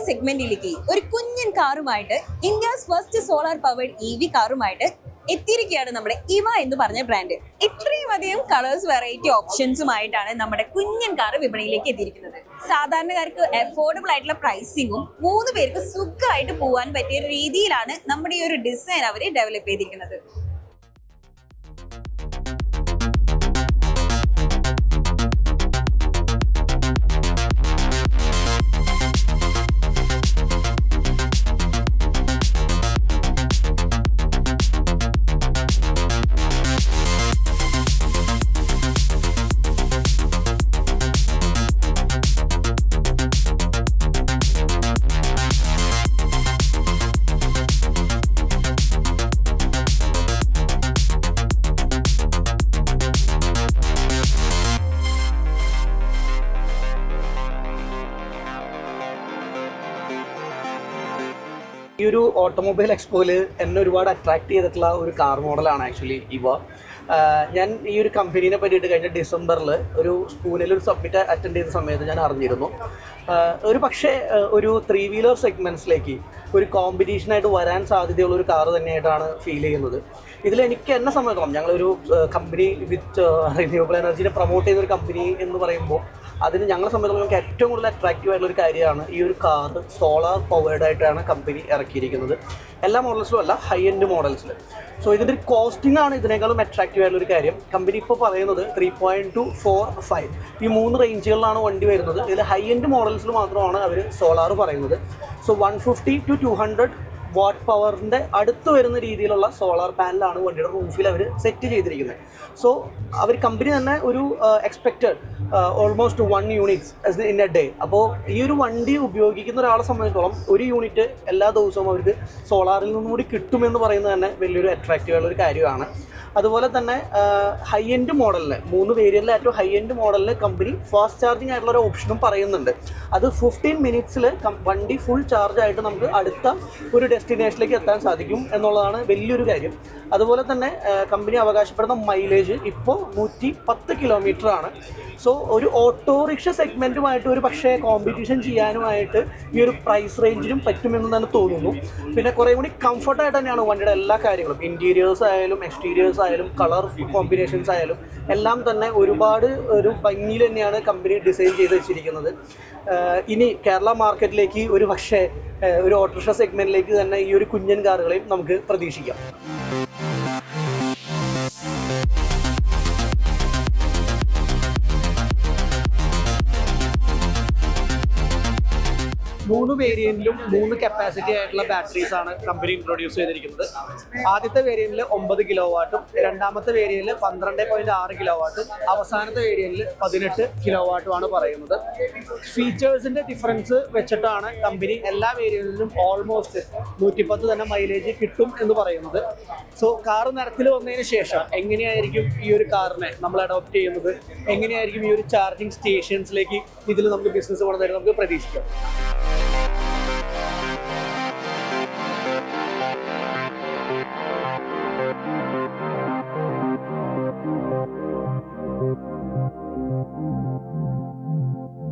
സെഗ്മെന്റിലേക്ക് ഒരു കുഞ്ഞൻ കാറുമായിട്ട് India's first solar powered EV കാറുമായിട്ട് എത്തിയിരിക്കുകയാണ് നമ്മുടെ ഇവ എന്ന് പറഞ്ഞ ബ്രാൻഡ്. ഇത്രയും അധികം കളേഴ്സ് വെറൈറ്റി ഓപ്ഷൻസുമായിട്ടാണ് നമ്മുടെ കുഞ്ഞൻ കാർ വിപണിയിലേക്ക് എത്തിയിരിക്കുന്നത്. സാധാരണക്കാർക്ക് അഫോർഡബിൾ ആയിട്ടുള്ള പ്രൈസിങ്ങും 3 പേർക്ക് സുഖമായിട്ട് പോകാൻ പറ്റിയ രീതിയിലാണ് നമ്മുടെ ഈ ഒരു ഡിസൈൻ അവർ ഡെവലപ്പ് ചെയ്തിരിക്കുന്നത്. ഈ ഒരു ഓട്ടോമൊബൈൽ എക്സ്പോയിൽ എന്നെ ഒരുപാട് അട്രാക്ട് ചെയ്തിട്ടുള്ള ഒരു കാർ മോഡലാണ് ആക്ച്വലി ഇവ. ഞാൻ ഈ ഒരു കമ്പനീനെ പറ്റിയിട്ട് കഴിഞ്ഞ ഡിസംബറിൽ ഒരു സ്കൂളിൽ ഒരു സബ്മിറ്റ് അറ്റൻഡ് ചെയ്ത സമയത്ത് ഞാൻ അറിഞ്ഞിരുന്നു. ഒരു പക്ഷേ ഒരു 3 വീലർ സെഗ്മെൻറ്റ്സിലേക്ക് ഒരു കോമ്പറ്റീഷനായിട്ട് വരാൻ സാധ്യതയുള്ള ഒരു കാർ തന്നെയായിട്ടാണ് ഫീൽ ചെയ്യുന്നത്. ഇതിലെനിക്ക് എന്നെ സംബന്ധിച്ചോളം ഞങ്ങളൊരു കമ്പനി വിത്ത് റിന്യൂവബിൾ എനർജീനെ പ്രൊമോട്ട് ചെയ്യുന്ന ഒരു കമ്പനി എന്ന് പറയുമ്പോൾ അതിന് ഞങ്ങളെ സംബന്ധിച്ചോളം നമുക്ക് ഏറ്റവും കൂടുതൽ അട്രാക്റ്റീവ് ആയിട്ടുള്ള ഒരു കാര്യമാണ് ഈ ഒരു കാർ സോളാർ പവേർഡ് ആയിട്ടാണ് കമ്പനി ഇറക്കിയിരിക്കുന്നത്. എല്ലാ മോഡൽസിലും അല്ല, ഹൈ എൻഡ് മോഡൽസിൽ. സോ ഇതിൻ്റെ ഒരു കോസ്റ്റിംഗ് ആണ് ഇതിനേക്കാളും അട്രാക്റ്റീവ് ആയിട്ടുള്ള ഒരു കാര്യം. കമ്പനി ഇപ്പോൾ പറയുന്നത് 3.2, 4, 5 ഈ 3 റേഞ്ചുകളിലാണ് വണ്ടി വരുന്നത്. ഇതിൽ ഹൈ എൻഡ് മോഡൽസിൽ മാത്രമാണ് അവർ സോളാർ പറയുന്നത്. സോ 150 to 200 വാട്ട് പവറിൻ്റെ അടുത്ത് വരുന്ന രീതിയിലുള്ള സോളാർ പാനലാണ് വണ്ടിയുടെ റൂഫിൽ അവർ സെറ്റ് ചെയ്തിരിക്കുന്നത്. സോ അവർ കമ്പനി തന്നെ ഒരു expected almost 1 units in A day. അപ്പോൾ ഈ ഒരു വണ്ടി ഉപയോഗിക്കുന്ന ഒരാളെ സംബന്ധിച്ചിടത്തോളം ഒരു യൂണിറ്റ് എല്ലാ ദിവസവും അവർക്ക് സോളാറിൽ നിന്നും കൂടി കിട്ടുമെന്ന് പറയുന്നത് തന്നെ വലിയൊരു അട്രാക്റ്റീവ് ആയിട്ടുള്ള ഒരു കാര്യമാണ്. അതുപോലെ തന്നെ ഹൈ എൻഡ് മോഡലിന് 3 വേരിയന്റിലെ ഏറ്റവും ഹൈ എൻഡ് മോഡലിന് കമ്പനി ഫാസ്റ്റ് ചാർജിങ് ആയിട്ടുള്ള ഒരു ഓപ്ഷനും പറയുന്നുണ്ട്. അത് 15 മിനിറ്റ്സിൽ വണ്ടി ഫുൾ ചാർജ് ആയിട്ട് നമുക്ക് അടുത്ത ഒരു ഡെസ്റ്റിനേഷനിലേക്ക് എത്താൻ സാധിക്കും എന്നുള്ളതാണ് വലിയൊരു കാര്യം. അതുപോലെ തന്നെ കമ്പനി അവകാശപ്പെടുന്ന മൈലേജ് ഇപ്പോൾ 110 കിലോമീറ്റർ ആണ്. സോ ഒരു ഓട്ടോറിക്ഷ സെഗ്മെൻറ്റുമായിട്ട് ഒരു പക്ഷേ കോമ്പറ്റീഷൻ ചെയ്യാനുമായിട്ട് ഈ ഒരു പ്രൈസ് റേഞ്ചിലും പറ്റുമെന്ന് തന്നെ തോന്നുന്നു. പിന്നെ കുറേ കൂടി കംഫർട്ടായിട്ട് തന്നെയാണ് വണ്ടിയുടെ എല്ലാ കാര്യങ്ങളും, ഇൻറ്റീരിയേഴ്സ് ആയാലും എക്സ്റ്റീരിയേഴ്സ് ആയാലും കളർ കോമ്പിനേഷൻസ് ആയാലും എല്ലാം തന്നെ ഒരുപാട് ഒരു ഭംഗിയിൽ തന്നെയാണ് കമ്പനി ഡിസൈൻ ചെയ്ത് വെച്ചിരിക്കുന്നത്. ഇനി കേരള മാർക്കറ്റിലേക്ക് ഒരു പക്ഷേ ഒരു ഓട്ടോറിക്ഷ സെഗ്മെൻറ്റിലേക്ക് തന്നെ ഈ ഒരു കുഞ്ഞൻ കാറുകളെയും നമുക്ക് പ്രതീക്ഷിക്കാം. 3 വേരിയന്റിലും 3 കപ്പാസിറ്റി ആയിട്ടുള്ള ബാറ്ററീസ് ആണ് കമ്പനി ഇൻട്രൊഡ്യൂസ് ചെയ്തിരിക്കുന്നത്. ആദ്യത്തെ വേരിയന്റിൽ 9 കിലോ വാട്ടും, രണ്ടാമത്തെ വേരിയന്റിൽ 12.6 കിലോ വാട്ടും, അവസാനത്തെ വേരിയന്റിൽ 18 കിലോ വാട്ടുമാണ് പറയുന്നത്. ഫീച്ചേഴ്സിന്റെ ഡിഫറൻസ് വെച്ചിട്ടാണ് കമ്പനി എല്ലാ വേരിയന്റിലും ഓൾമോസ്റ്റ് 110 തന്നെ മൈലേജ് കിട്ടും എന്ന് പറയുന്നത്. സോ കാർ നിരത്തിൽ വന്നതിന് ശേഷം എങ്ങനെയായിരിക്കും ഈ ഒരു കാറിനെ നമ്മൾ അഡോപ്റ്റ് ചെയ്യുന്നത്, എങ്ങനെയായിരിക്കും ഈ ഒരു ചാർജിങ് സ്റ്റേഷൻസിലേക്ക് ഇതിൽ നമുക്ക് ബിസിനസ് കൊണ്ടുവരുന്നത് നമുക്ക് പ്രതീക്ഷിക്കാം.